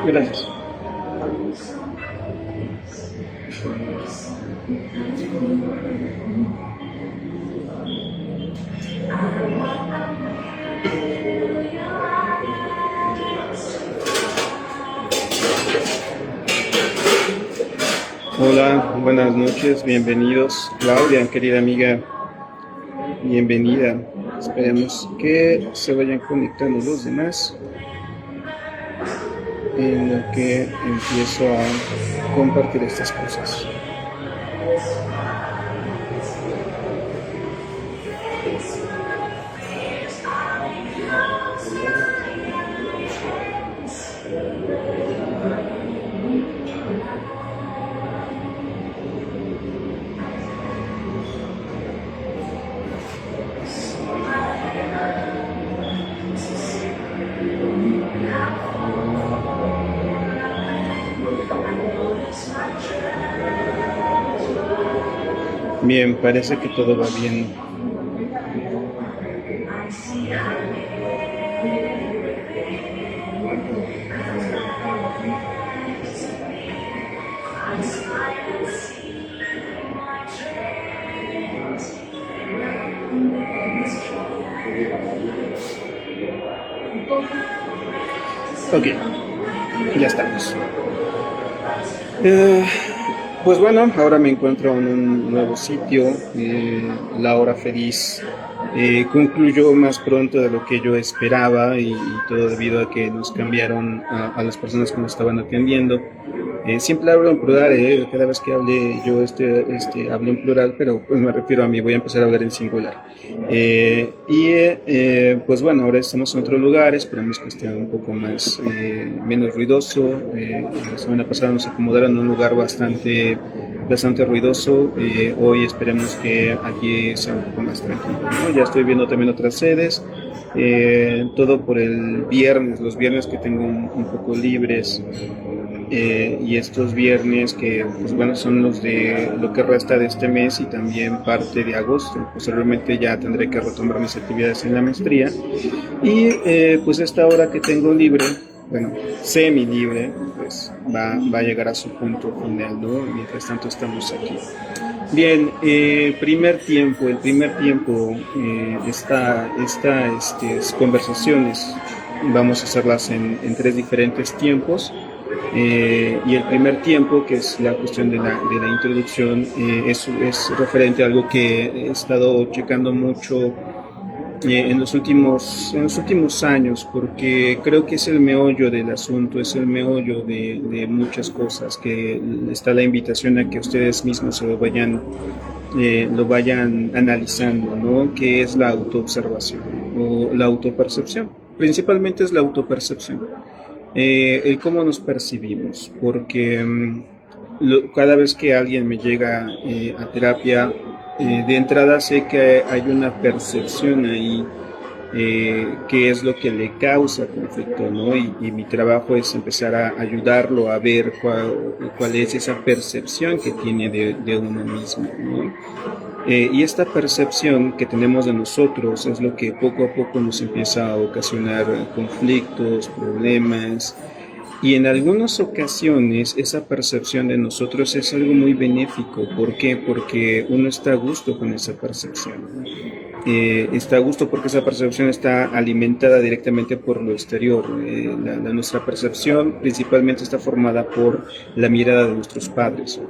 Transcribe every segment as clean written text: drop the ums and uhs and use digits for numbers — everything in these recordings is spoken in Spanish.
Gracias. Hola, buenas noches, bienvenidos. Claudia, querida amiga, bienvenida. Esperemos que se vayan conectando los demás en lo que empiezo a compartir estas cosas. Bien, parece que todo va bien. Ok, ya estamos. Pues bueno, ahora me encuentro en un nuevo sitio. La hora feliz concluyó más pronto de lo que yo esperaba y todo debido a que nos cambiaron a las personas que nos estaban atendiendo. Siempre hablo en plural, cada vez que hable yo hablo en plural, pero pues me refiero a mí, voy a empezar a hablar en singular. Pues bueno, ahora estamos en otro lugar, esperamos que esté un poco más, menos ruidoso. La semana pasada nos acomodaron en un lugar bastante ruidoso. Hoy esperemos que aquí sea un poco más tranquilo, ¿no? Ya estoy viendo también otras sedes. Todo por el viernes, los viernes que tengo un poco libres. Y estos viernes que pues bueno son los de lo que resta de este mes y también parte de agosto. Posteriormente ya tendré que retomar mis actividades en la maestría y pues esta hora que tengo libre, bueno, semi libre, pues va a llegar a su punto final, ¿no? Mientras tanto estamos aquí. Bien, el primer tiempo, estas conversaciones vamos a hacerlas en 3 diferentes tiempos. Y el primer tiempo, que es la cuestión de la introducción, es referente a algo que he estado checando mucho en los últimos años, porque creo que es el meollo del asunto, es el meollo de muchas cosas, que está la invitación a que ustedes mismos se lo vayan analizando, ¿no? ¿Qué es la autoobservación o la autopercepción? Principalmente es la autopercepción. El cómo nos percibimos, porque cada vez que alguien me llega a terapia, de entrada sé que hay una percepción ahí, que es lo que le causa conflicto, ¿no? Y mi trabajo es empezar a ayudarlo a ver cuál es esa percepción que tiene de uno mismo, ¿no? Y esta percepción que tenemos de nosotros es lo que poco a poco nos empieza a ocasionar conflictos, problemas. Y en algunas ocasiones esa percepción de nosotros es algo muy benéfico. ¿Por qué? Porque uno está a gusto con esa percepción. Está a gusto porque esa percepción está alimentada directamente por lo exterior. Nuestra percepción principalmente está formada por la mirada de nuestros padres.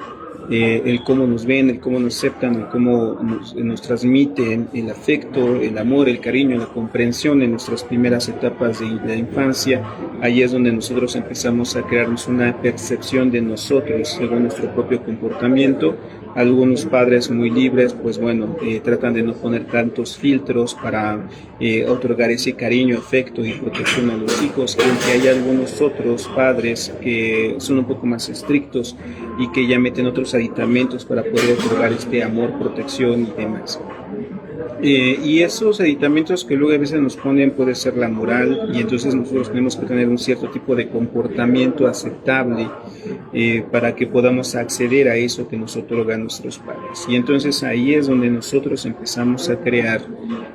El cómo nos ven, el cómo nos aceptan, el cómo nos transmiten el afecto, el amor, el cariño, la comprensión en nuestras primeras etapas de la infancia. Ahí es donde nosotros empezamos a crearnos una percepción de nosotros según nuestro propio comportamiento. Algunos padres muy libres, pues bueno, tratan de no poner tantos filtros para otorgar ese cariño, afecto y protección a los hijos, aunque hay algunos otros padres que son un poco más estrictos y que ya meten otros aditamentos para poder otorgar este amor, protección y demás. Y esos aditamentos que luego a veces nos ponen puede ser la moral, y entonces nosotros tenemos que tener un cierto tipo de comportamiento aceptable para que podamos acceder a eso que nos otorgan nuestros padres. Y entonces ahí es donde nosotros empezamos a crear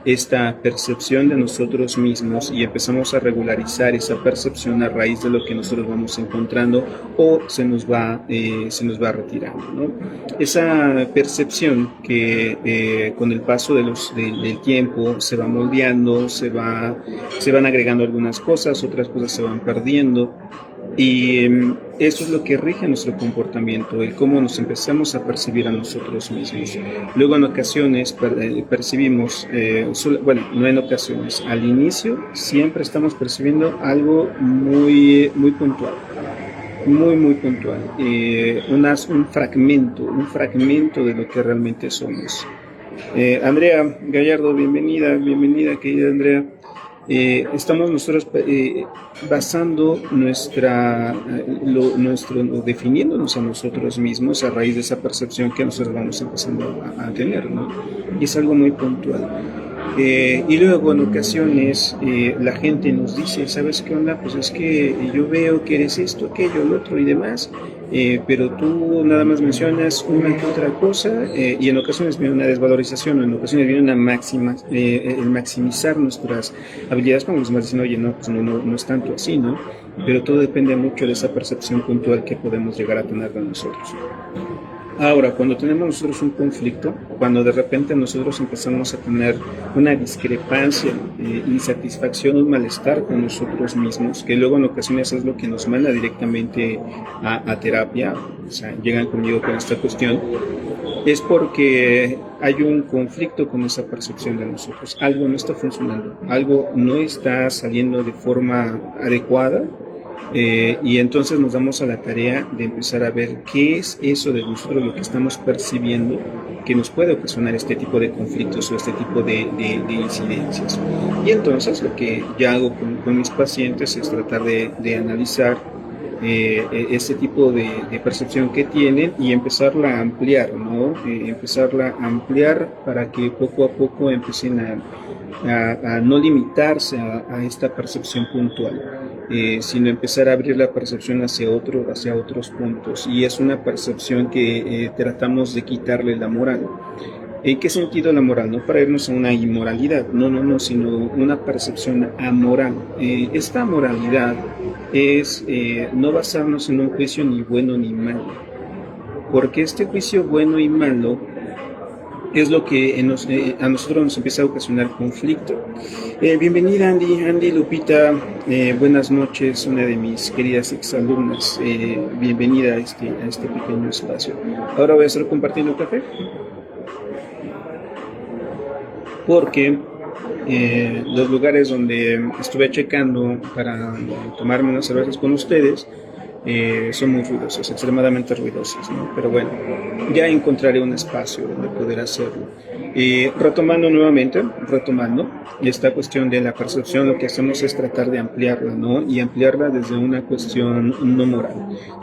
esta percepción de nosotros mismos y empezamos a regularizar esa percepción a raíz de lo que nosotros vamos encontrando o se nos va retirando, ¿no? Esa percepción que con el paso del tiempo se va moldeando, se van agregando algunas cosas, otras cosas se van perdiendo. Y eso es lo que rige nuestro comportamiento, el cómo nos empezamos a percibir a nosotros mismos. Luego en ocasiones percibimos, bueno, no en ocasiones, al inicio siempre estamos percibiendo algo muy, muy puntual, muy, muy puntual, un fragmento de lo que realmente somos. Andrea Gallardo, bienvenida querida Andrea. Estamos nosotros basando definiéndonos a nosotros mismos a raíz de esa percepción que nosotros vamos empezando a tener, ¿no? Y es algo muy puntual. Y luego en ocasiones la gente nos dice, ¿sabes qué onda? Pues es que yo veo que eres esto, aquello, lo otro y demás, pero tú nada más mencionas una que otra cosa, y en ocasiones viene una desvalorización, o en ocasiones viene el maximizar nuestras habilidades, como nos van diciendo, oye, no, pues no es tanto así, ¿no? Pero todo depende mucho de esa percepción puntual que podemos llegar a tener de nosotros. Ahora, cuando tenemos nosotros un conflicto, cuando de repente nosotros empezamos a tener una discrepancia, insatisfacción, un malestar con nosotros mismos, que luego en ocasiones es lo que nos manda directamente a terapia, o sea, llegan conmigo con esta cuestión, es porque hay un conflicto con esa percepción de nosotros. Algo no está funcionando, algo no está saliendo de forma adecuada. Y entonces nos damos a la tarea de empezar a ver qué es eso de nosotros, lo que estamos percibiendo, que nos puede ocasionar este tipo de conflictos o este tipo de incidencias. Y entonces lo que ya hago con mis pacientes es tratar de analizar ese tipo de percepción que tienen y empezarla a ampliar, ¿no? Empezarla a ampliar para que poco a poco empiecen a no limitarse a esta percepción puntual. Sino empezar a abrir la percepción hacia otros puntos, y es una percepción que tratamos de quitarle la moral. ¿En qué sentido la moral? No para irnos a una inmoralidad, no, sino una percepción amoral. Esta moralidad es no basarnos en un juicio ni bueno ni malo, porque este juicio bueno y malo es lo que a nosotros nos empieza a ocasionar conflicto. Bienvenida Andy Lupita, buenas noches, una de mis queridas exalumnas, bienvenida a este pequeño espacio. Ahora voy a estar compartiendo café, porque los lugares donde estuve checando para tomarme unas cervezas con ustedes son muy ruidosos, extremadamente ruidosos, ¿no? Pero bueno, ya encontraré un espacio donde poder hacerlo. Retomando esta cuestión de la percepción, lo que hacemos es tratar de ampliarla, ¿no? Y ampliarla desde una cuestión no moral,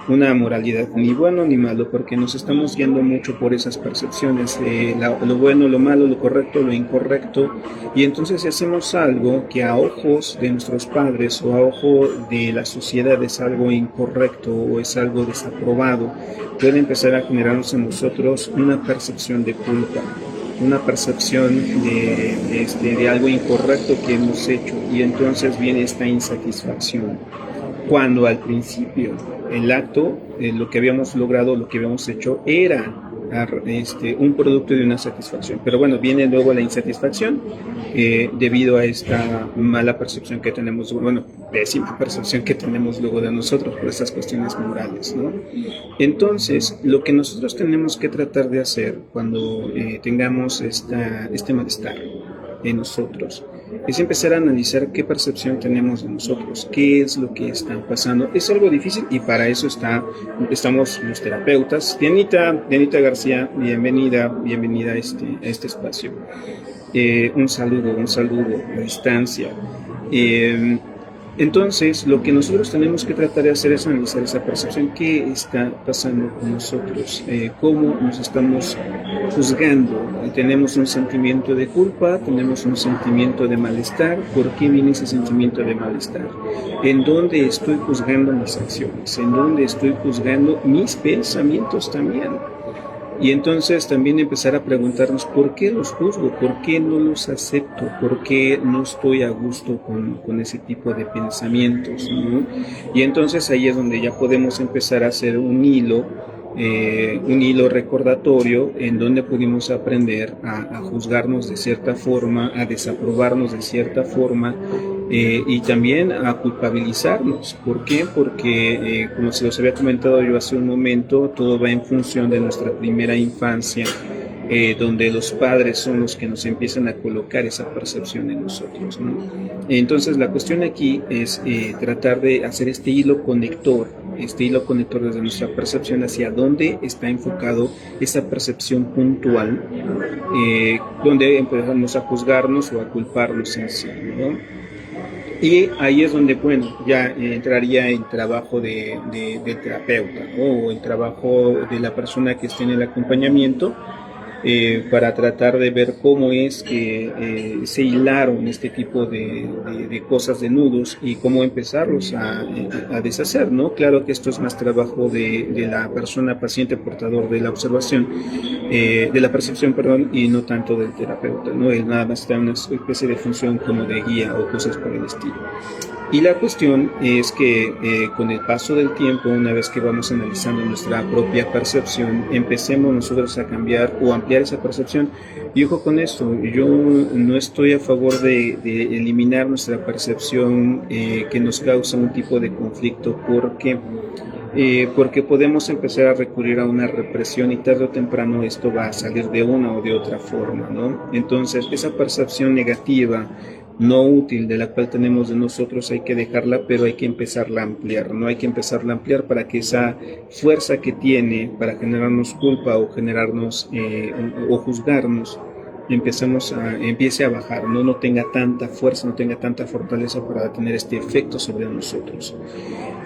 una moralidad ni bueno ni malo, porque nos estamos guiando mucho por esas percepciones, lo bueno, lo malo, lo correcto, lo incorrecto, y entonces si hacemos algo que a ojos de nuestros padres o a ojo de la sociedad es algo incorrecto o es algo desaprobado, puede empezar a generarnos en nosotros una percepción de culpa, una percepción de algo incorrecto que hemos hecho, y entonces viene esta insatisfacción, cuando al principio el acto, lo que habíamos logrado, lo que habíamos hecho era un producto de una satisfacción. Pero bueno, viene luego la insatisfacción debido a esta mala percepción que tenemos, bueno, pésima percepción que tenemos luego de nosotros por estas cuestiones morales, ¿no? Entonces, lo que nosotros tenemos que tratar de hacer cuando tengamos este malestar en nosotros es empezar a analizar qué percepción tenemos de nosotros, qué es lo que está pasando. Es algo difícil y para eso estamos los terapeutas. Dianita García, bienvenida a este espacio. Un saludo a distancia. Entonces, lo que nosotros tenemos que tratar de hacer es analizar esa percepción, qué está pasando con nosotros, cómo nos estamos juzgando. Tenemos un sentimiento de culpa, tenemos un sentimiento de malestar. ¿Por qué viene ese sentimiento de malestar? ¿En dónde estoy juzgando mis acciones? ¿En dónde estoy juzgando mis pensamientos también? Y entonces también empezar a preguntarnos por qué los juzgo, por qué no los acepto, por qué no estoy a gusto con ese tipo de pensamientos, ¿no? Y entonces ahí es donde ya podemos empezar a hacer un hilo recordatorio en donde pudimos aprender a juzgarnos de cierta forma, a desaprobarnos de cierta forma, y también a culpabilizarnos. ¿Por qué? Porque, como se los había comentado yo hace un momento, todo va en función de nuestra primera infancia, donde los padres son los que nos empiezan a colocar esa percepción en nosotros, ¿no? Entonces la cuestión aquí es tratar de hacer este hilo conector desde nuestra percepción hacia dónde está enfocado esa percepción puntual, donde empezamos a juzgarnos o a culparnos en sí, ¿no? Y ahí es donde, bueno, ya entraría el trabajo del terapeuta, ¿no? O el trabajo de la persona que esté en el acompañamiento, para tratar de ver cómo es que se hilaron este tipo de cosas, de nudos, y cómo empezarlos a deshacer, ¿no? Claro que esto es más trabajo de la persona paciente portador de la observación, de la percepción, perdón, y no tanto del terapeuta, ¿no? Él nada más está en una especie de función como de guía o cosas por el estilo. Y la cuestión es que con el paso del tiempo, una vez que vamos analizando nuestra propia percepción, empecemos nosotros a cambiar o ampliar esa percepción. Y ojo con esto, yo no estoy a favor de eliminar nuestra percepción que nos causa un tipo de conflicto, porque podemos empezar a recurrir a una represión y tarde o temprano esto va a salir de una o de otra forma, ¿no? Entonces, esa percepción negativa, no útil, de la cual tenemos de nosotros, hay que dejarla, pero hay que empezarla a ampliar, ¿no? Hay que empezarla a ampliar para que esa fuerza que tiene para generarnos culpa o generarnos o juzgarnos, empiece a bajar, no tenga tanta fuerza, no tenga tanta fortaleza para tener este efecto sobre nosotros.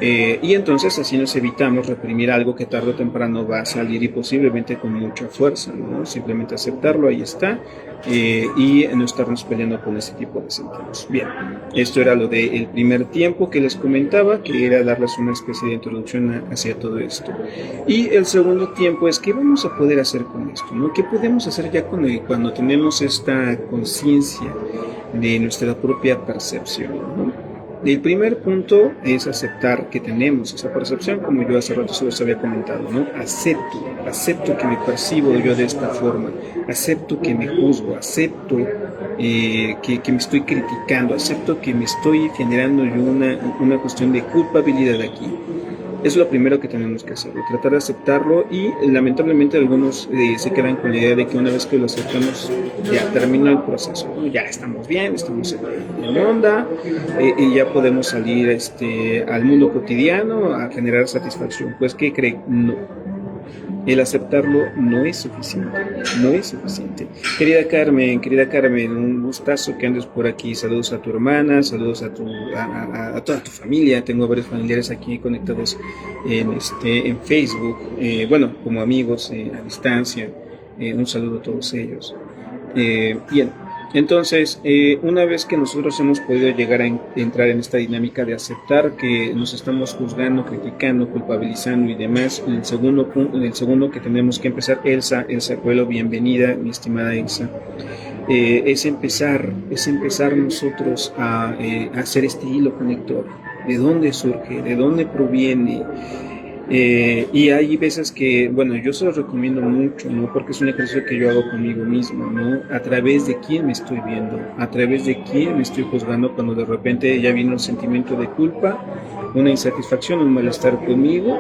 Y entonces así nos evitamos reprimir algo que tarde o temprano va a salir, y posiblemente con mucha fuerza, ¿no? Simplemente aceptarlo, ahí está, y no estarnos peleando con ese tipo de sentidos. Bien, esto era lo del primer tiempo que les comentaba, que era darles una especie de introducción hacia todo esto. Y el segundo tiempo es qué vamos a poder hacer con esto, ¿no? ¿Qué podemos hacer ya cuando tenemos esta conciencia de nuestra propia percepción, ¿no? El primer punto es aceptar que tenemos esa percepción, como yo hace rato se los había comentado, ¿no? Acepto que me percibo yo de esta forma, acepto que me juzgo, acepto que me estoy criticando, acepto que me estoy generando yo una cuestión de culpabilidad aquí. Es lo primero que tenemos que hacer, tratar de aceptarlo, y lamentablemente algunos se quedan con la idea de que una vez que lo aceptamos ya terminó el proceso, ¿no? Ya estamos bien, estamos en onda, y ya podemos salir al mundo cotidiano a generar satisfacción. Pues, ¿qué creen? No. El aceptarlo no es suficiente, no es suficiente. Querida Carmen, un gustazo que andes por aquí. Saludos a tu hermana, saludos a toda tu familia. Tengo varios familiares aquí conectados en Facebook, bueno, como amigos a distancia. Un saludo a todos ellos. Bien. Entonces, una vez que nosotros hemos podido llegar a entrar en esta dinámica de aceptar que nos estamos juzgando, criticando, culpabilizando y demás, el segundo que tenemos que empezar, Elsa Coelho, bienvenida, mi estimada Elsa, es empezar nosotros a hacer este hilo conector. ¿De dónde surge? ¿De dónde proviene? Y hay veces que, bueno, yo se los recomiendo mucho, ¿no? Porque es un ejercicio que yo hago conmigo mismo, ¿no? A través de quién me estoy viendo, a través de quién me estoy juzgando, cuando de repente ya viene un sentimiento de culpa, una insatisfacción, un malestar conmigo,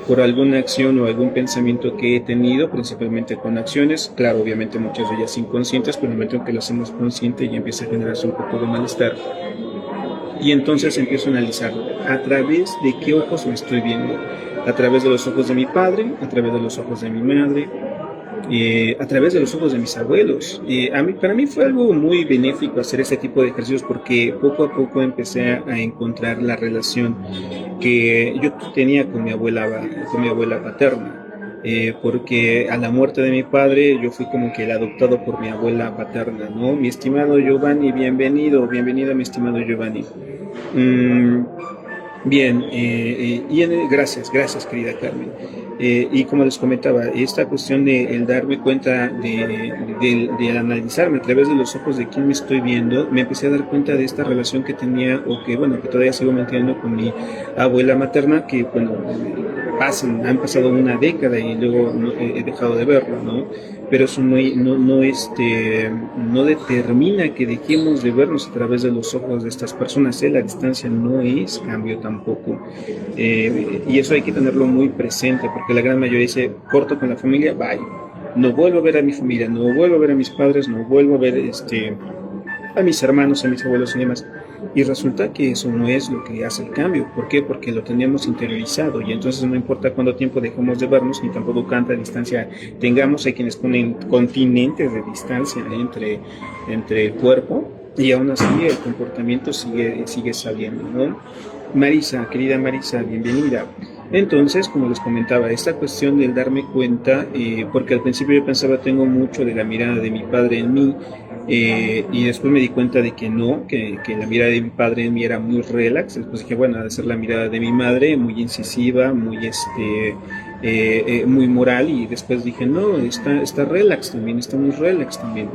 por alguna acción o algún pensamiento que he tenido, principalmente con acciones, claro, obviamente muchas de ellas inconscientes, pero en el momento en que lo hacemos consciente ya empieza a generarse un poco de malestar. Y entonces empiezo a analizar a través de qué ojos me estoy viendo, a través de los ojos de mi padre, a través de los ojos de mi madre, a través de los ojos de mis abuelos. Para mí fue algo muy benéfico hacer ese tipo de ejercicios porque poco a poco empecé a encontrar la relación que yo tenía con mi abuela paterna. Porque a la muerte de mi padre yo fui como que el adoptado por mi abuela paterna, ¿no? Mi estimado Giovanni, bienvenido mi estimado Giovanni. Mm, Bien, gracias querida Carmen. Y como les comentaba, esta cuestión de el darme cuenta de analizarme a través de los ojos de quién me estoy viendo, me empecé a dar cuenta de esta relación que tenía o que, bueno, que todavía sigo manteniendo con mi abuela materna, que, bueno, han pasado una década y luego no, he dejado de verla, ¿no? Pero eso no determina que dejemos de vernos a través de los ojos de estas personas. La distancia no es cambio tampoco. Y eso hay que tenerlo muy presente, porque la gran mayoría dice, corto con la familia, bye. No vuelvo a ver a mi familia, no vuelvo a ver a mis padres, no vuelvo a ver a mis hermanos, a mis abuelos y demás. Y resulta que eso no es lo que hace el cambio. ¿Por qué? Porque lo tenemos interiorizado y entonces no importa cuánto tiempo dejemos de vernos ni tampoco cuánta distancia tengamos. Hay quienes ponen continentes de distancia entre el cuerpo y aún así el comportamiento sigue saliendo, ¿no? Marisa, querida Marisa, bienvenida. Entonces, como les comentaba, esta cuestión del darme cuenta, porque al principio yo pensaba tengo mucho de la mirada de mi padre en mí, y después me di cuenta de que no, que la mirada de mi padre en mí era muy relax. Después dije, bueno, ha de ser la mirada de mi madre, muy incisiva, muy moral, y después dije, no, está relax también, está muy relax también.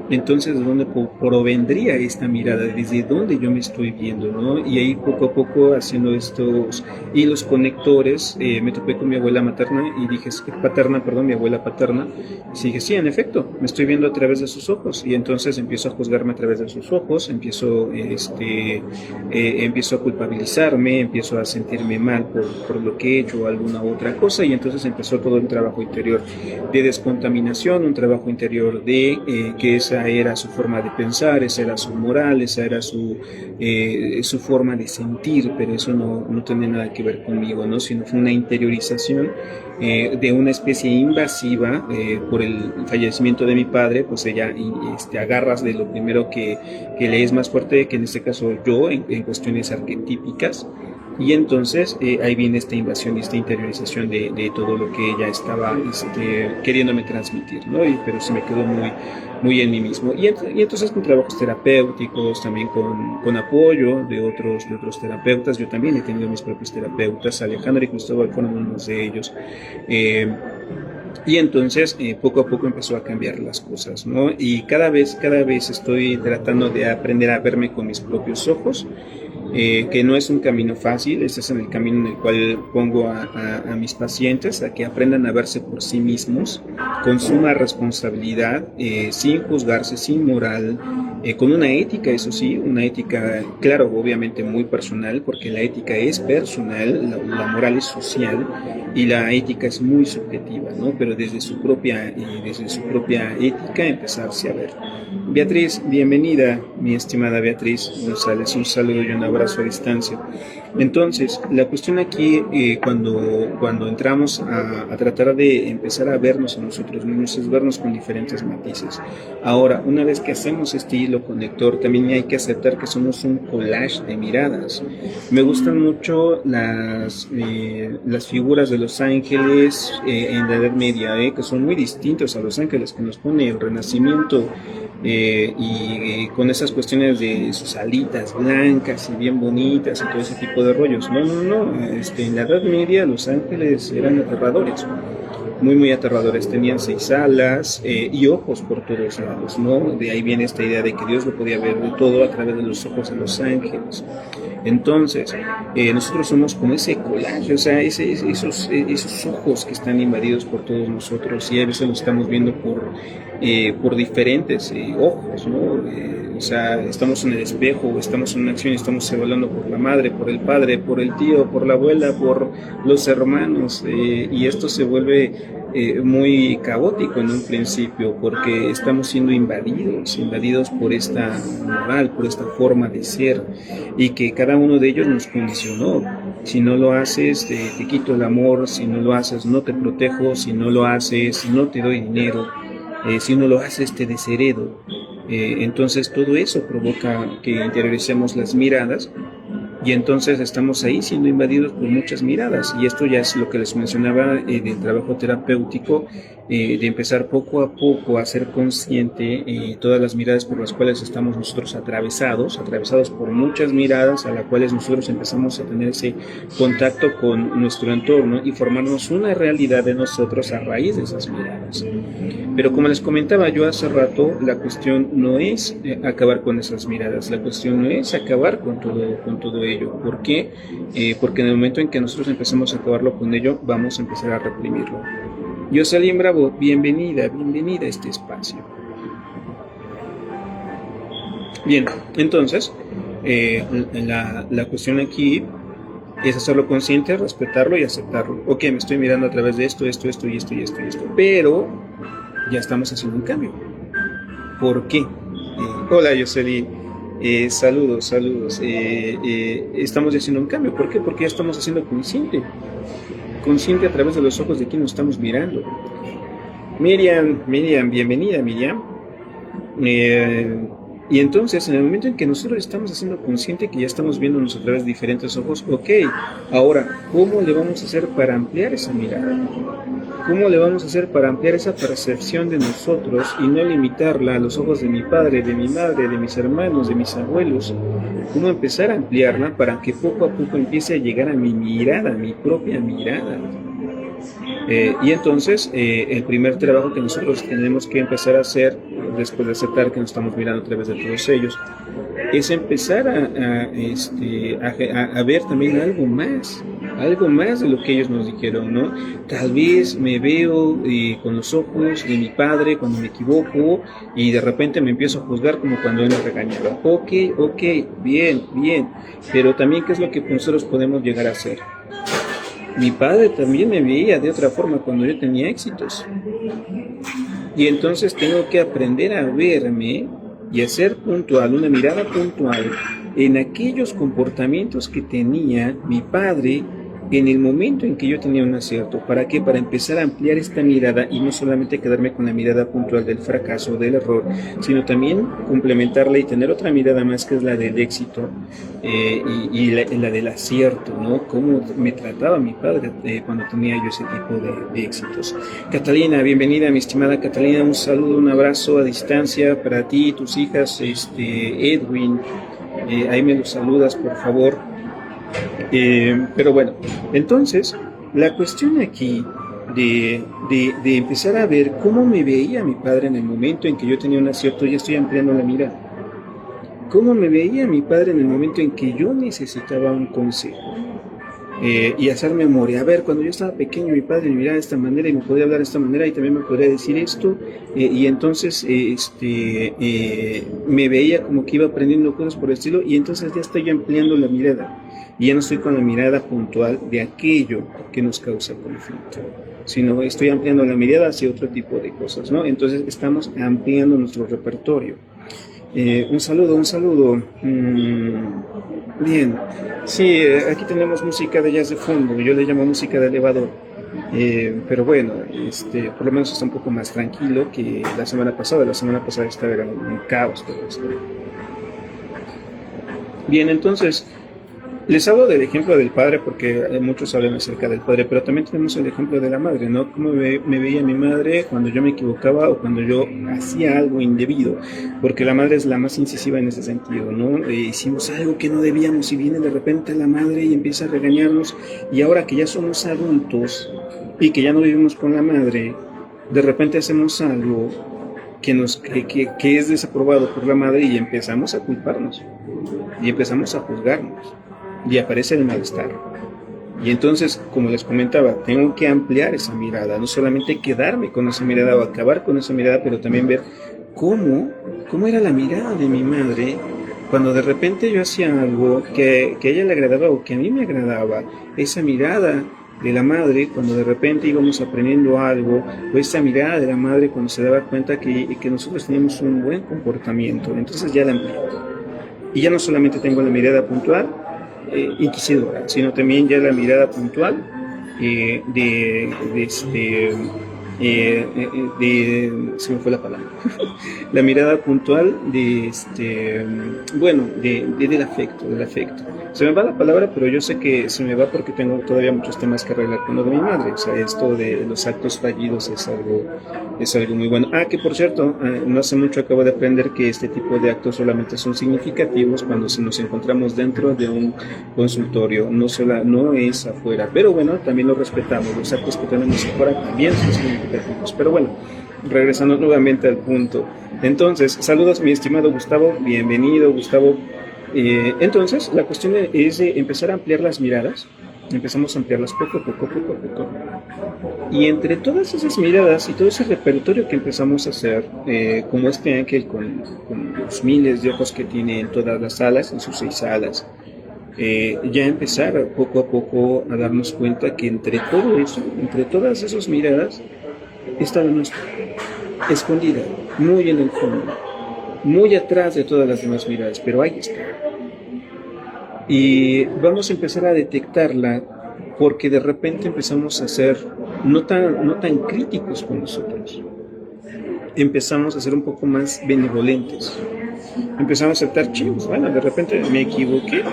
Entonces, ¿de dónde provendría esta mirada? ¿Desde dónde yo me estoy viendo, no? Y ahí poco a poco, haciendo estos hilos conectores, me topé con mi abuela materna y dije, mi abuela paterna, y dije, sí, en efecto, me estoy viendo a través de sus ojos, y entonces empiezo a juzgarme a través de sus ojos, empiezo a culpabilizarme, empiezo a sentirme mal por lo que he hecho o alguna otra cosa, y entonces empezó todo un trabajo interior de descontaminación, un trabajo interior de que esa era su forma de pensar, esa era su moral, esa era su forma de sentir, pero eso no tiene nada que ver conmigo, ¿no? Sino fue una interiorización de una especie invasiva por el fallecimiento de mi padre. Pues ella agarras de lo primero que le es más fuerte, que en este caso yo, en cuestiones arquetípicas. Y entonces ahí viene esta invasión y esta interiorización de todo lo que ella estaba queriéndome transmitir, ¿no? Pero se me quedó muy en mí mismo. Y entonces con trabajos terapéuticos, también con apoyo de otros terapeutas. Yo también he tenido mis propios terapeutas, Alejandro y Cristóbal fueron unos de ellos. Y entonces poco a poco empezó a cambiar las cosas, ¿no? Y cada vez estoy tratando de aprender a verme con mis propios ojos. Que no es un camino fácil. Ese es el camino en el cual pongo a mis pacientes a que aprendan a verse por sí mismos, con suma responsabilidad, sin juzgarse, sin moral, con una ética, eso sí, una ética, claro, obviamente muy personal, porque la ética es personal, la moral es social y la ética es muy subjetiva, ¿no? Pero desde su propia ética empezarse a ver. Beatriz, bienvenida, mi estimada Beatriz González, un saludo y un abrazo a distancia. Entonces, la cuestión aquí, cuando entramos a tratar de empezar a vernos a nosotros mismos, es vernos con diferentes matices. Ahora, una vez que hacemos este hilo conector, también hay que aceptar que somos un collage de miradas. Me gustan mucho las figuras de los ángeles en la Edad Media, que son muy distintos a los ángeles que nos pone el Renacimiento. Y con esas cuestiones de sus alitas blancas y bien bonitas y todo ese tipo de rollos. No. En la Edad Media los ángeles eran aterradores, muy aterradores. Tenían 6 alas y ojos por todos lados, ¿no? De ahí viene esta idea de que Dios lo podía ver de todo a través de los ojos de los ángeles. Entonces, nosotros somos como ese collage, o sea, esos ojos que están invadidos por todos nosotros, y a veces los estamos viendo por diferentes ojos, ¿no? O sea, estamos en el espejo, estamos en una acción y estamos evaluando por la madre, por el padre, por el tío, por la abuela, por los hermanos, y esto se vuelve muy caótico en un principio, porque estamos siendo invadidos por esta moral, por esta forma de ser, y que cada uno de ellos nos condicionó. Si no lo haces, te quito el amor. Si no lo haces, no te protejo. Si no lo haces, no te doy dinero. Si no lo haces, te desheredo. Entonces todo eso provoca que interioricemos las miradas y entonces estamos ahí siendo invadidos por muchas miradas. Y esto ya es lo que les mencionaba del trabajo terapéutico, de empezar poco a poco a ser consciente todas las miradas por las cuales estamos nosotros atravesados por muchas miradas a las cuales nosotros empezamos a tener ese contacto con nuestro entorno y formarnos una realidad de nosotros a raíz de esas miradas. Pero como les comentaba yo hace rato, la cuestión no es acabar con esas miradas, la cuestión no es acabar con todo ello. ¿Por qué? Porque en el momento en que nosotros empecemos a acabarlo con ello, vamos a empezar a reprimirlo. Jocelyn Bravo, bienvenida a este espacio. Bien, entonces, la cuestión aquí es hacerlo consciente, respetarlo y aceptarlo. Ok, me estoy mirando a través de esto, pero ya estamos haciendo un cambio. ¿Por qué? Hola, Jocelyn. Saludos. Estamos haciendo un cambio. ¿Por qué? Porque ya estamos haciendo consciente a través de los ojos de quien nos estamos mirando. Miriam, bienvenida, Miriam. Y entonces, en el momento en que nosotros estamos haciendo consciente que ya estamos viéndonos a través de diferentes ojos, ok, ahora, ¿cómo le vamos a hacer para ampliar esa mirada? ¿Cómo le vamos a hacer para ampliar esa percepción de nosotros y no limitarla a los ojos de mi padre, de mi madre, de mis hermanos, de mis abuelos? ¿Cómo empezar a ampliarla para que poco a poco empiece a llegar a mi mirada, a mi propia mirada? Y entonces, el primer trabajo que nosotros tenemos que empezar a hacer, después de aceptar que nos estamos mirando a través de todos ellos, es empezar a ver también algo más de lo que ellos nos dijeron, ¿no? Tal vez me veo con los ojos de mi padre cuando me equivoco y de repente me empiezo a juzgar como cuando él me regañaba. Ok, bien, pero también ¿qué es lo que nosotros podemos llegar a hacer? Mi padre también me veía de otra forma cuando yo tenía éxitos. Y entonces tengo que aprender a verme y a ser puntual, una mirada puntual en aquellos comportamientos que tenía mi padre en el momento en que yo tenía un acierto. ¿Para qué? Para empezar a ampliar esta mirada y no solamente quedarme con la mirada puntual del fracaso, del error, sino también complementarla y tener otra mirada más que es la del éxito y la del acierto, ¿no? Cómo me trataba mi padre cuando tenía yo ese tipo de éxitos. Catalina, bienvenida, mi estimada Catalina, un saludo, un abrazo a distancia para ti y tus hijas, Edwin, ahí me los saludas, por favor. Pero bueno, entonces la cuestión aquí de empezar a ver cómo me veía mi padre en el momento en que yo tenía un acierto, ya estoy ampliando la mirada. Cómo me veía mi padre en el momento en que yo necesitaba un consejo. Y hacer memoria. A ver, cuando yo estaba pequeño, mi padre me miraba de esta manera y me podía hablar de esta manera y también me podía decir esto. Y entonces me veía como que iba aprendiendo cosas por el estilo y entonces ya estoy ampliando la mirada. Y ya no estoy con la mirada puntual de aquello que nos causa conflicto, sino estoy ampliando la mirada hacia otro tipo de cosas, ¿no? Entonces estamos ampliando nuestro repertorio. Un saludo. Bien, sí, aquí tenemos música de jazz de fondo, yo le llamo música de elevador, pero bueno, por lo menos está un poco más tranquilo que la semana pasada estaba era un caos todo esto. Bien, entonces, les hablo del ejemplo del padre porque muchos hablan acerca del padre, pero también tenemos el ejemplo de la madre, ¿no? Cómo me veía mi madre cuando yo me equivocaba o cuando yo hacía algo indebido, porque la madre es la más incisiva en ese sentido, ¿no? Hicimos algo que no debíamos y viene de repente la madre y empieza a regañarnos y ahora que ya somos adultos y que ya no vivimos con la madre, de repente hacemos algo que es desaprobado por la madre y empezamos a culparnos y empezamos a juzgarnos. Y aparece el malestar. Y entonces, como les comentaba, tengo que ampliar esa mirada, no solamente quedarme con esa mirada o acabar con esa mirada, pero también ver cómo era la mirada de mi madre cuando de repente yo hacía algo que a ella le agradaba o que a mí me agradaba. Esa mirada de la madre cuando de repente íbamos aprendiendo algo, o esa mirada de la madre cuando se daba cuenta que nosotros teníamos un buen comportamiento. Entonces ya la amplié. Y ya no solamente tengo la mirada puntual, inquisidora, sino también ya la mirada puntual de se me fue la palabra, la mirada puntual del afecto. Se me va la palabra, pero yo sé que se me va porque tengo todavía muchos temas que arreglar con lo de mi madre. O sea, esto de los actos fallidos es algo muy bueno. Ah, que por cierto, no hace mucho acabo de aprender que este tipo de actos solamente son significativos cuando nos encontramos dentro de un consultorio, no es afuera. Pero bueno, también lo respetamos. Los actos que tenemos afuera también son significativos. Pero bueno, regresando nuevamente al punto. Entonces, saludos mi estimado Gustavo, bienvenido Gustavo. Entonces, la cuestión es de empezar a ampliar las miradas. Empezamos a ampliarlas poco a poco. Y entre todas esas miradas y todo ese repertorio que empezamos a hacer, como este ángel con los miles de ojos que tiene en todas las salas, en sus 6 salas, ya empezar poco a poco a darnos cuenta que entre todo eso, entre todas esas miradas, está la nuestra, escondida, muy en el fondo, muy atrás de todas las demás miradas, pero ahí está. Y vamos a empezar a detectarla porque de repente empezamos a ser no tan críticos con nosotros. Empezamos a ser un poco más benevolentes. Empezamos a aceptar, chicos, bueno, de repente me equivoqué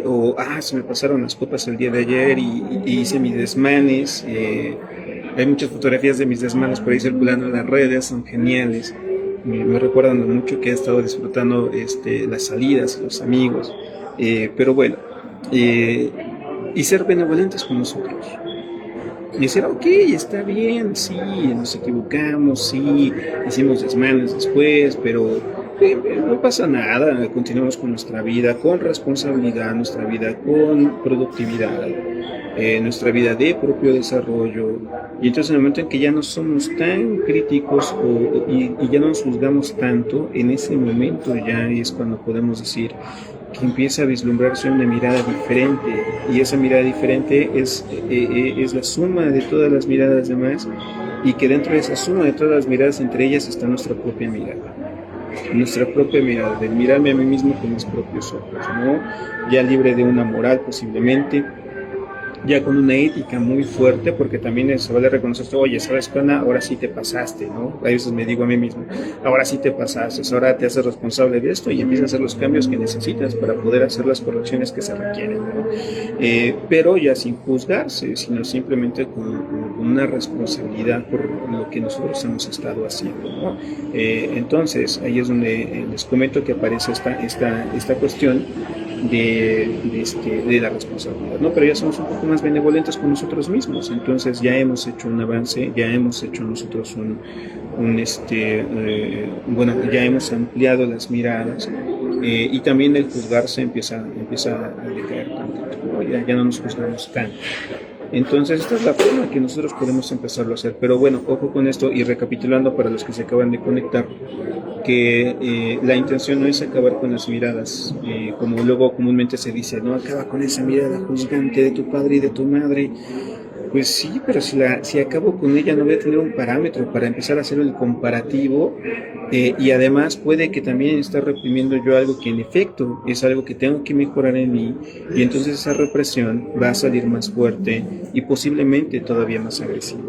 o se me pasaron las copas el día de ayer y hice mis desmanes. Hay muchas fotografías de mis desmanes por ahí circulando en las redes, son geniales. Me recuerdan mucho que he estado disfrutando las salidas, los amigos, pero bueno, y ser benevolentes con nosotros. Y decir, ok, está bien, sí, nos equivocamos, sí, hicimos desmanes después, pero no pasa nada, continuamos con nuestra vida con responsabilidad, nuestra vida con productividad, nuestra vida de propio desarrollo. Y entonces en el momento en que ya no somos tan críticos y ya no nos juzgamos tanto, en ese momento ya es cuando podemos decir que empieza a vislumbrarse una mirada diferente, y esa mirada diferente es la suma de todas las miradas demás, y que dentro de esa suma de todas las miradas, entre ellas está nuestra propia mirada, de mirarme a mí mismo con mis propios ojos, ¿no? Ya libre de una moral posiblemente, ya con una ética muy fuerte, porque también se vale reconocer, oye, ¿sabes qué, Ana? Ahora sí te pasaste, ¿no? A veces me digo a mí mismo, ahora sí te pasaste, ahora te haces responsable de esto y empiezas a hacer los cambios que necesitas para poder hacer las correcciones que se requieren, ¿no? Pero ya sin juzgarse, sino simplemente con una responsabilidad por lo que nosotros hemos estado haciendo, ¿no? Entonces, ahí es donde les comento que aparece esta cuestión de la responsabilidad, ¿no? Pero ya somos un poco más benevolentes con nosotros mismos, entonces ya hemos hecho un avance, ya hemos hecho nosotros ya hemos ampliado las miradas, y también el juzgarse empieza a decaer tanto, ¿no? Ya no nos juzgamos tanto. Entonces esta es la forma que nosotros podemos empezarlo a hacer. Pero bueno, ojo con esto, y recapitulando para los que se acaban de conectar, que la intención no es acabar con las miradas, como luego comúnmente se dice, no, acaba con esa mirada juzgante de tu padre y de tu madre. Pues sí, pero si acabo con ella no voy a tener un parámetro para empezar a hacer el comparativo, y además puede que también esté reprimiendo yo algo que en efecto es algo que tengo que mejorar en mí, y entonces esa represión va a salir más fuerte y posiblemente todavía más agresiva.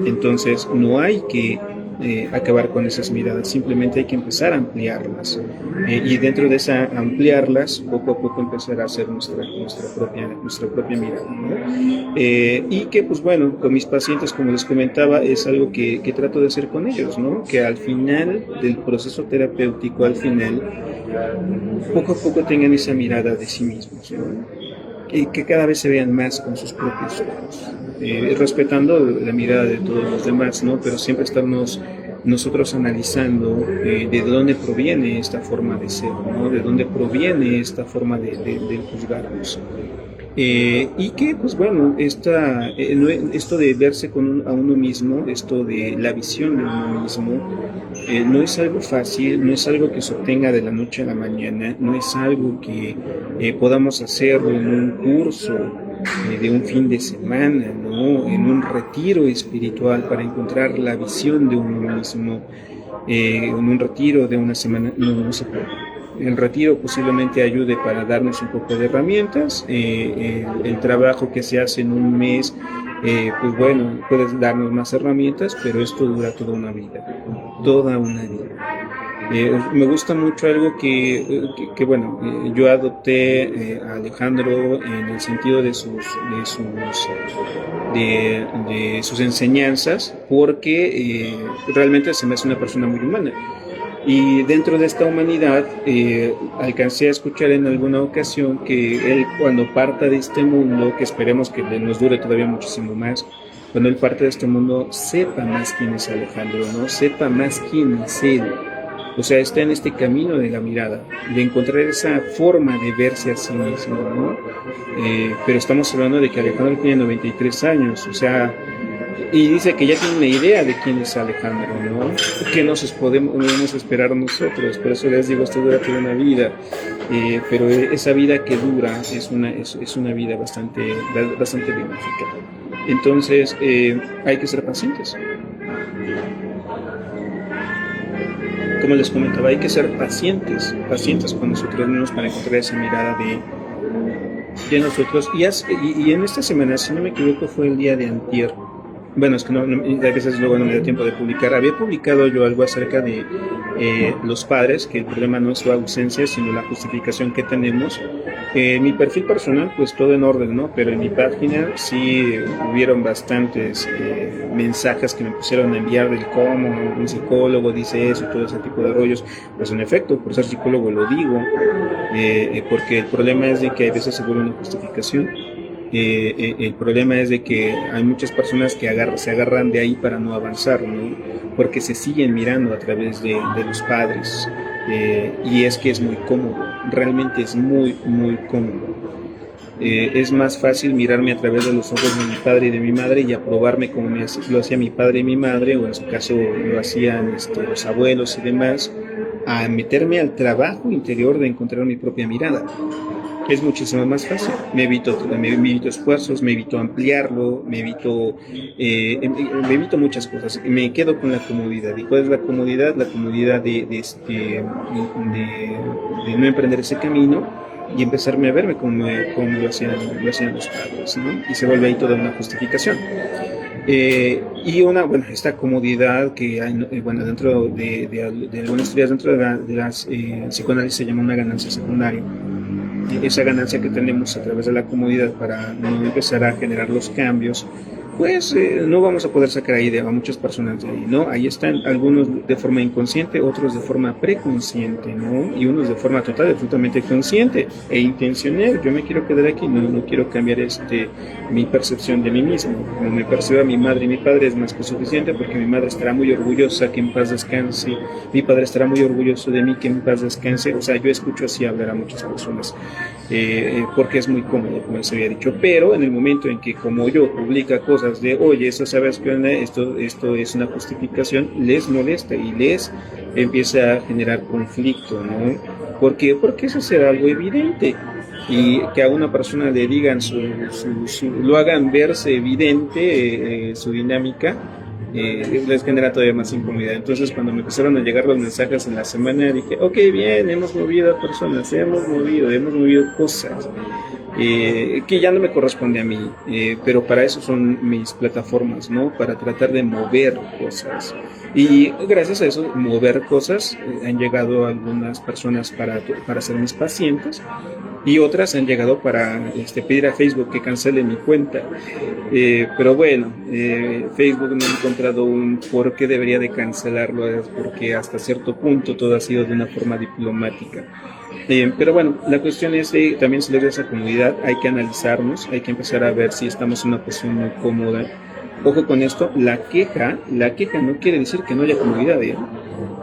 Entonces no hay que acabar con esas miradas, simplemente hay que empezar a ampliarlas, y dentro de esa ampliarlas poco a poco empezar a hacer nuestra propia mirada, ¿no? Y que pues bueno, con mis pacientes, como les comentaba, es algo que trato de hacer con ellos, ¿no? Que al final del proceso terapéutico, poco a poco tengan esa mirada de sí mismos, ¿no? Que cada vez se vean más con sus propios ojos, respetando la mirada de todos los demás, ¿no? Pero siempre estamos nosotros analizando de dónde proviene esta forma de ser, ¿no? De dónde proviene esta forma de juzgarnos. Y que, pues bueno, esto de verse a uno mismo, esto de la visión de uno mismo, no es algo fácil, no es algo que se obtenga de la noche a la mañana, no es algo que podamos hacerlo en un curso de un fin de semana, ¿no? En un retiro espiritual para encontrar la visión de uno mismo, en un retiro de una semana, no se puede. el retiro posiblemente ayude para darnos un poco de herramientas. El trabajo que se hace en un mes, pues bueno, puede darnos más herramientas, pero esto dura toda una vida. Me gusta mucho algo que, bueno, yo adopté a Alejandro en el sentido de sus enseñanzas, porque realmente se me hace una persona muy humana. Y dentro de esta humanidad, alcancé a escuchar en alguna ocasión que él, cuando parta de este mundo, que esperemos que nos dure todavía muchísimo más, cuando él parte de este mundo, sepa más quién es Alejandro, ¿no? Sepa más quién es él. O sea, está en este camino de la mirada, de encontrar esa forma de verse a sí mismo, ¿no? Pero estamos hablando de que Alejandro tiene 93 años, o sea, y dice que ya tiene una idea de quién es Alejandro, ¿no? ¿Qué podemos esperar nosotros? Por eso les digo, esto dura toda una vida, pero esa vida que dura es una vida bastante benéfica. Entonces, hay que ser pacientes. Como les comentaba, hay que ser pacientes con nosotros mismos para encontrar esa mirada de nosotros. Y en esta semana, si no me equivoco, fue el día de antier. Bueno, es que a veces luego no me da tiempo de publicar. Había publicado yo algo acerca de los padres, que el problema no es su ausencia, sino la justificación que tenemos. Mi perfil personal, pues todo en orden, ¿no? Pero en mi página sí hubieron bastantes mensajes que me pusieron a enviar del cómo un psicólogo dice eso y todo ese tipo de rollos. Pues en efecto, por ser psicólogo lo digo, porque el problema es de que a veces se vuelve una justificación. El problema es de que hay muchas personas que se agarran de ahí para no avanzar, ¿no? Porque se siguen mirando a través de los padres, y es que es muy cómodo, realmente es muy cómodo. Es más fácil mirarme a través de los ojos de mi padre y de mi madre y aprobarme como lo hacía mi padre y mi madre, o en su caso lo hacían los abuelos y demás, a meterme al trabajo interior de encontrar mi propia mirada. Es muchísimo más fácil. Me evito esfuerzos, me evito ampliarlo, me evito muchas cosas. Me quedo con la comodidad. ¿Y cuál es la comodidad? La comodidad de no emprender ese camino y empezarme a verme como lo hacían los padres, ¿no? Y se vuelve ahí toda una justificación. Y esta comodidad que hay, dentro de algunas teorías, dentro de las psicoanálisis se llama una ganancia secundaria. Esa ganancia que tenemos a través de la comodidad para no empezar a generar los cambios, pues no vamos a poder sacar ahí a muchas personas de ahí, ¿no? Ahí están algunos de forma inconsciente, otros de forma preconsciente, ¿no? Y unos de forma total, absolutamente consciente e intencional. Yo me quiero quedar aquí, no quiero cambiar mi percepción de mí mismo. Como me perciba mi madre y mi padre es más que suficiente, porque mi madre estará muy orgullosa, que en paz descanse, mi padre estará muy orgulloso de mí, que en paz descanse. O sea, yo escucho así hablar a muchas personas, porque es muy cómodo, como les había dicho. Pero en el momento en que, como yo, publica cosas de, oye, eso sabes que esto es una justificación, les molesta y les empieza a generar conflicto, ¿no? ¿Por qué? Porque eso será algo evidente, y que a una persona le digan lo hagan verse evidente, su dinámica, les genera todavía más incomodidad. Entonces, cuando me empezaron a llegar los mensajes en la semana, dije, ok, bien, hemos movido a personas, hemos movido cosas, que ya no me corresponde a mí, pero para eso son mis plataformas, ¿no? Para tratar de mover cosas. Y gracias a eso, mover cosas, han llegado algunas personas para ser mis pacientes, y otras han llegado para pedir a Facebook que cancele mi cuenta. Pero bueno, Facebook no ha encontrado un por qué debería de cancelarlo, porque hasta cierto punto todo ha sido de una forma diplomática. Pero bueno, la cuestión es también salir de esa comodidad. Hay que analizarnos, hay que empezar a ver si estamos en una posición muy cómoda. Ojo con esto, la queja no quiere decir que no haya comodidad, ¿eh?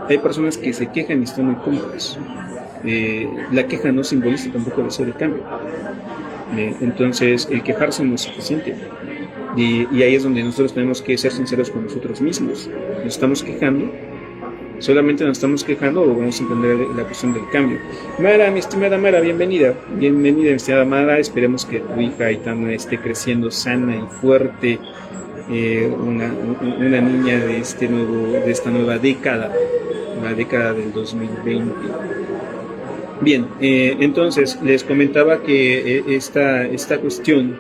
Hay personas que se quejan y están muy cómodas. La queja no simboliza tampoco el deseo de cambio. Entonces, el quejarse no es suficiente. Y ahí es donde nosotros tenemos que ser sinceros con nosotros mismos. Nos estamos quejando, solamente nos estamos quejando, o vamos a entender la cuestión del cambio. Mara, mi estimada Mara, bienvenida, mi estimada Mara. Esperemos que tu hija Aitana esté creciendo sana y fuerte, una niña de esta nueva década, la década del 2020. Bien, entonces les comentaba que esta cuestión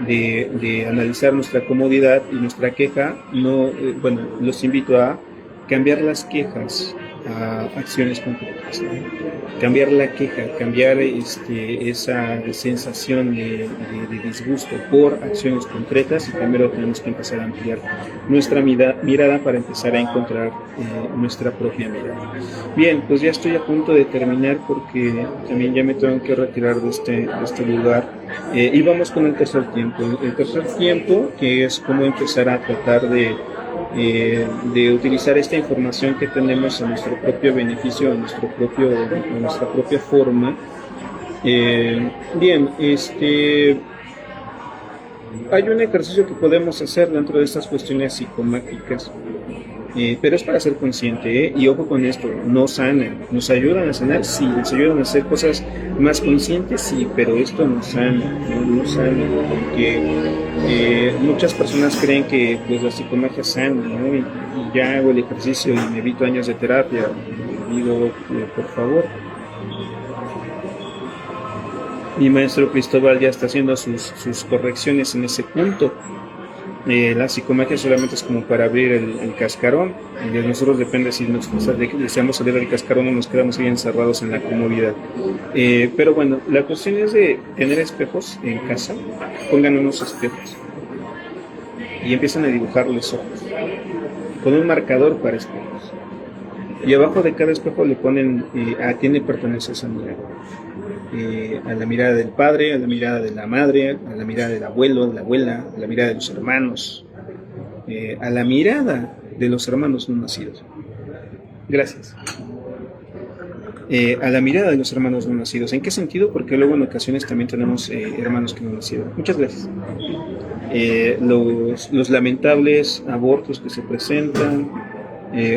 de analizar nuestra comodidad y nuestra queja, no, bueno, los invito a cambiar las quejas a acciones concretas, ¿no? Cambiar la queja, cambiar esa sensación de disgusto por acciones concretas, y primero tenemos que empezar a ampliar nuestra mirada para empezar a encontrar nuestra propia mirada. Bien, pues ya estoy a punto de terminar porque también ya me tengo que retirar de este lugar, y vamos con el tercer tiempo. El tercer tiempo, que es cómo empezar a tratar de utilizar esta información que tenemos a nuestro propio beneficio, a nuestra propia forma. Bien, hay un ejercicio que podemos hacer dentro de estas cuestiones psicomágicas, pero es para ser consciente, y ojo con esto, no sanan, nos ayudan a sanar, sí, nos ayudan a hacer cosas más conscientes, sí, pero esto no sana, no sana, porque muchas personas creen que pues la psicomagia sana, ¿no? Y ya hago el ejercicio y me evito años de terapia, y digo, por favor. Mi maestro Cristóbal ya está haciendo sus correcciones en ese punto. La psicomagia solamente es como para abrir el cascarón, y de nosotros depende si nos deseamos salir del cascarón o nos quedamos ahí encerrados en la comodidad. Pero bueno, la cuestión es de tener espejos en casa. Pongan unos espejos y empiezan a dibujarles ojos con un marcador para espejos, y abajo de cada espejo le ponen a quién le pertenece esa mirada. A la mirada del padre, a la mirada de la madre, a la mirada del abuelo, de la abuela, a la mirada de los hermanos, a la mirada de los hermanos no nacidos. Gracias. A la mirada de los hermanos no nacidos. ¿En qué sentido? Porque luego en ocasiones también tenemos hermanos que no nacieron. Muchas gracias. Los lamentables abortos que se presentan,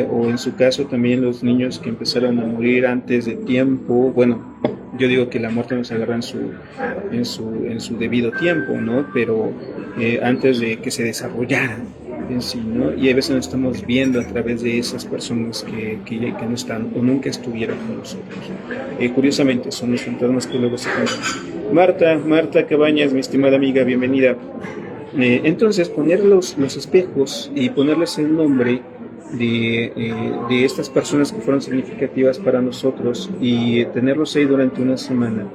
o en su caso también los niños que empezaron a morir antes de tiempo. Bueno, yo digo que la muerte nos agarra en su debido tiempo, ¿no? Pero antes de que se desarrollaran en sí, ¿no? Y a veces nos estamos viendo a través de esas personas que no están o nunca estuvieron con nosotros. Curiosamente, son los fantasmas que luego se cuentan. Marta Cabañas, mi estimada amiga, bienvenida. Entonces, poner los espejos y ponerles el nombre de estas personas que fueron significativas para nosotros, y tenerlos ahí durante una semana,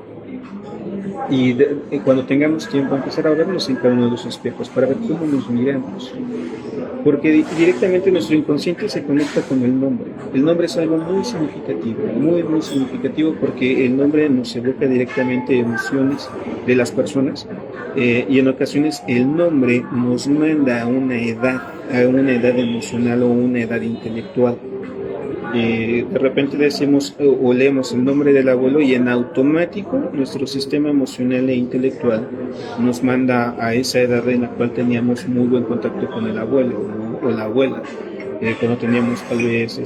y cuando tengamos tiempo empezar a vernos en cada uno de los espejos para ver cómo nos miramos, porque directamente nuestro inconsciente se conecta con el nombre. El nombre es algo muy significativo, muy muy significativo, porque el nombre nos evoca directamente emociones de las personas, y en ocasiones el nombre nos manda a una edad emocional o una edad intelectual. De repente decimos o leemos el nombre del abuelo, y en automático nuestro sistema emocional e intelectual nos manda a esa edad en la cual teníamos muy buen contacto con el abuelo, ¿no? O la abuela. Cuando teníamos tal vez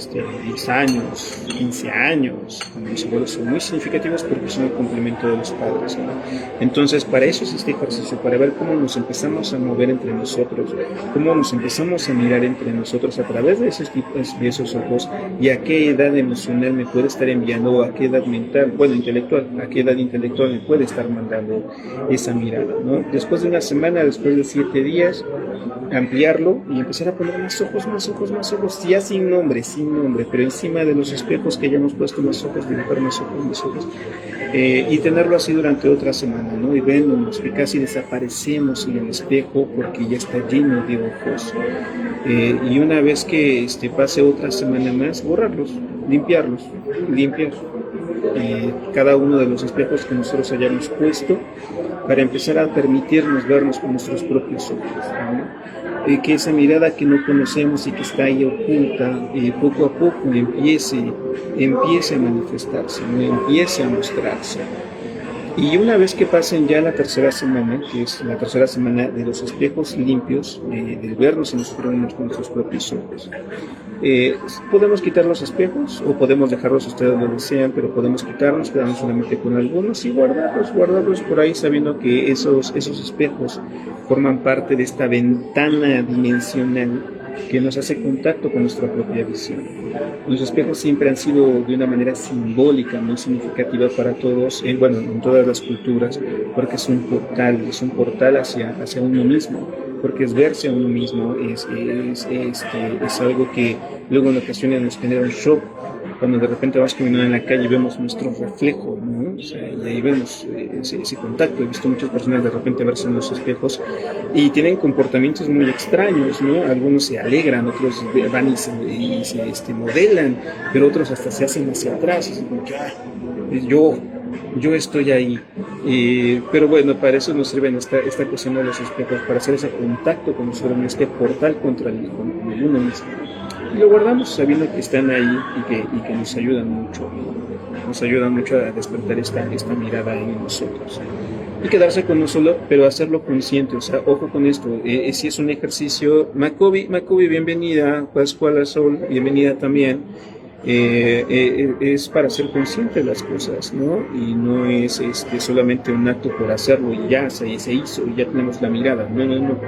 10 años, 15 años, cuando los abuelos son muy significativos porque son el complemento de los padres, ¿no? Entonces, para eso es este ejercicio, para ver cómo nos empezamos a mover entre nosotros, cómo nos empezamos a mirar entre nosotros a través de esos ojos, y a qué edad emocional me puede estar enviando, o a qué edad mental, bueno, intelectual, a qué edad intelectual me puede estar mandando esa mirada, ¿no? Después de una semana, después de 7 días, ampliarlo y empezar a poner más ojos, ya sin nombre, pero encima de los espejos que ya hemos puesto más ojos, dibujar más ojos, y tenerlo así durante otra semana, ¿no? Y vernos que casi desaparecemos en el espejo porque ya está lleno de ojos, y una vez que pase otra semana más, borrarlos, limpiar cada uno de los espejos que nosotros hayamos puesto, para empezar a permitirnos vernos con nuestros propios ojos, ¿no? Que esa mirada que no conocemos y que está ahí oculta, poco a poco empiece a manifestarse, ¿no? Empiece a mostrarse. Y una vez que pasen ya la tercera semana, que es la tercera semana de los espejos limpios, del vernos y nosotros con nuestros propios ojos, podemos quitar los espejos, o podemos dejarlos, ustedes lo desean, pero podemos quitarnos, quedarnos solamente con algunos y guardarlos por ahí, sabiendo que esos espejos forman parte de esta ventana dimensional que nos hace contacto con nuestra propia visión. Los espejos siempre han sido de una manera simbólica, muy significativa para todos, en todas las culturas, porque es un portal hacia uno mismo, porque es verse a uno mismo, es algo que luego en ocasiones nos genera un shock, cuando de repente vas caminando en la calle y vemos nuestro reflejo, ¿no? O sea, y ahí vemos ese contacto. He visto muchas personas de repente verse en los espejos y tienen comportamientos muy extraños, ¿no? Algunos se alegran, otros van y se modelan, pero otros hasta se hacen hacia atrás, así como que, yo estoy ahí. Pero bueno, para eso nos sirven esta cuestión de los espejos, para hacer ese contacto con nosotros, este portal con el uno mismo. Y lo guardamos sabiendo que están ahí y que nos ayudan mucho a despertar esta mirada en nosotros. Y quedarse con nosotros, pero hacerlo consciente, o sea, ojo con esto, si es un ejercicio, Macobi, bienvenida, Pascuala Sol, bienvenida también. Es para ser consciente de las cosas, ¿no? Y no es solamente un acto por hacerlo y ya se hizo y ya tenemos la mirada. No.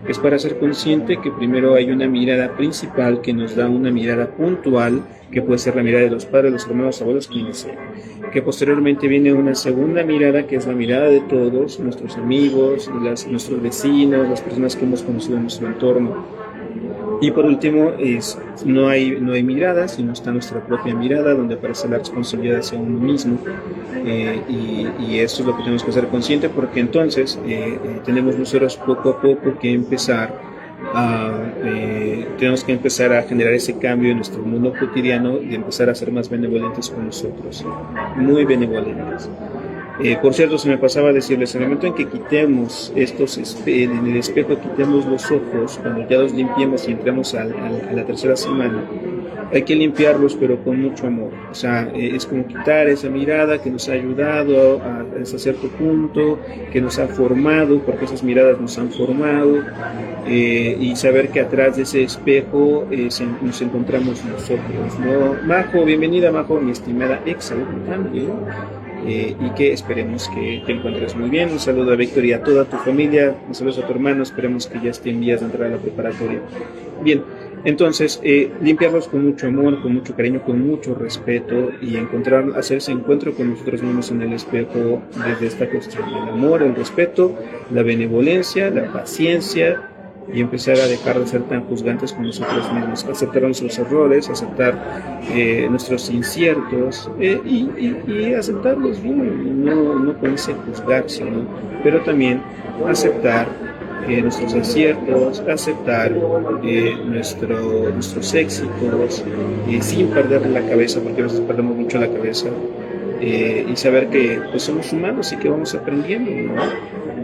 Es para ser consciente que primero hay una mirada principal que nos da una mirada puntual, que puede ser la mirada de los padres, los hermanos, abuelos, quienes sean. Que posteriormente viene una segunda mirada, que es la mirada de todos, nuestros amigos, nuestros vecinos, las personas que hemos conocido en nuestro entorno. Y por último, no hay mirada, sino está nuestra propia mirada, donde aparece la responsabilidad hacia uno mismo. Y eso es lo que tenemos que hacer consciente, porque entonces tenemos nosotros poco a poco que tenemos que empezar a generar ese cambio en nuestro mundo cotidiano y empezar a ser más benevolentes con nosotros, muy benevolentes. Por cierto, se me pasaba a decirles, en el momento en que quitemos en el espejo quitemos los ojos, cuando ya los limpiemos y entremos a la tercera semana, hay que limpiarlos pero con mucho amor. O sea, es como quitar esa mirada que nos ha ayudado hasta cierto punto, que nos ha formado, porque esas miradas nos han formado, y saber que atrás de ese espejo nos encontramos nosotros, ¿no? Majo, bienvenida Majo, mi estimada exalumna también. Y que esperemos que te encuentres muy bien. Un saludo a Víctor y a toda tu familia, un saludo a tu hermano, esperemos que ya esté en vías de entrar a la preparatoria. Bien, entonces limpiarlos con mucho amor, con mucho cariño, con mucho respeto y hacer ese encuentro con nosotros mismos en el espejo desde esta cuestión del amor, el respeto, la benevolencia, la paciencia, y empezar a dejar de ser tan juzgantes con nosotros mismos, aceptar nuestros errores, aceptar nuestros inciertos y aceptarlos bien, no con ese juzgar, sino, pero también aceptar nuestros aciertos, aceptar nuestros éxitos, sin perder la cabeza, porque a veces perdemos mucho la cabeza, y saber que pues, somos humanos y que vamos aprendiendo, ¿no?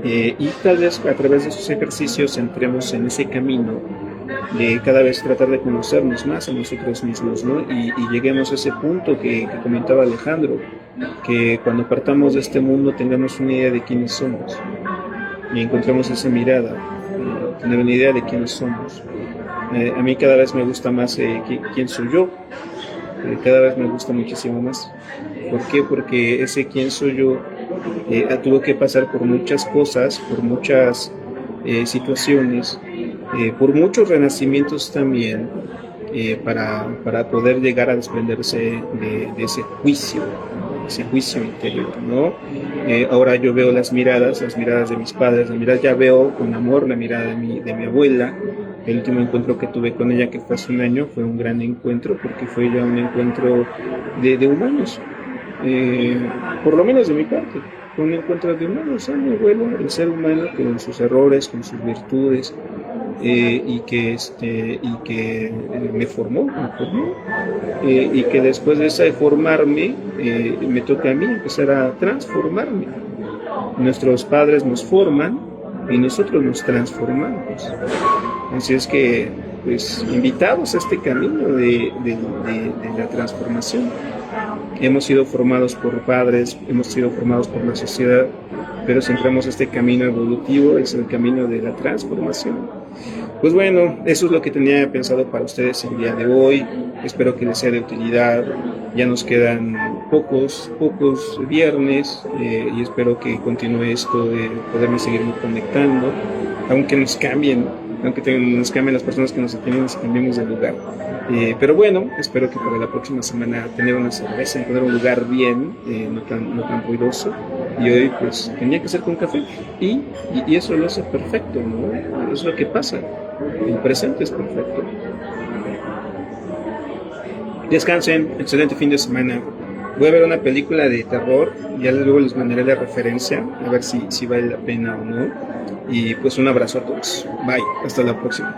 Y tal vez a través de esos ejercicios entremos en ese camino de cada vez tratar de conocernos más a nosotros mismos, ¿no? Y lleguemos a ese punto que comentaba Alejandro, que cuando partamos de este mundo tengamos una idea de quiénes somos y encontremos esa mirada, tener una idea de quiénes somos. A mí cada vez me gusta más quién soy yo, cada vez me gusta muchísimo más. ¿Por qué? Porque ese quién soy yo tuvo que pasar por muchas cosas, por muchas situaciones, por muchos renacimientos también, para poder llegar a desprenderse de ese juicio interior, ¿no? Ahora yo veo las miradas de mis padres, ya veo con amor la mirada de mi abuela. El último encuentro que tuve con ella, que fue hace un año, fue un gran encuentro, porque fue ya un encuentro de humanos, por lo menos de mi parte, fue un encuentro de humanos, mi abuelo, el ser humano, con sus errores, con sus virtudes, y que me formó, y que después de esa de formarme, me toca a mí empezar a transformarme. Nuestros padres nos forman y nosotros nos transformamos. Así es que, pues, invitados a este camino de la transformación. Hemos sido formados por padres, hemos sido formados por la sociedad, pero si entramos a este camino evolutivo, es el camino de la transformación. Pues bueno, eso es lo que tenía pensado para ustedes el día de hoy. Espero que les sea de utilidad. Ya nos quedan pocos viernes, y espero que continúe esto de poderme seguir conectando, aunque nos cambien aunque nos cambien las personas que nos atienden, nos cambiemos de lugar. Pero bueno, espero que para la próxima semana tener una cerveza, encontrar un lugar bien, no tan ruidoso. Y hoy pues tenía que ser con café y eso lo hace perfecto, ¿no? Es lo que pasa. El presente es perfecto. Descansen, excelente fin de semana. Voy a ver una película de terror, ya luego les mandaré la referencia, a ver si vale la pena o no. Y pues un abrazo a todos. Bye, hasta la próxima.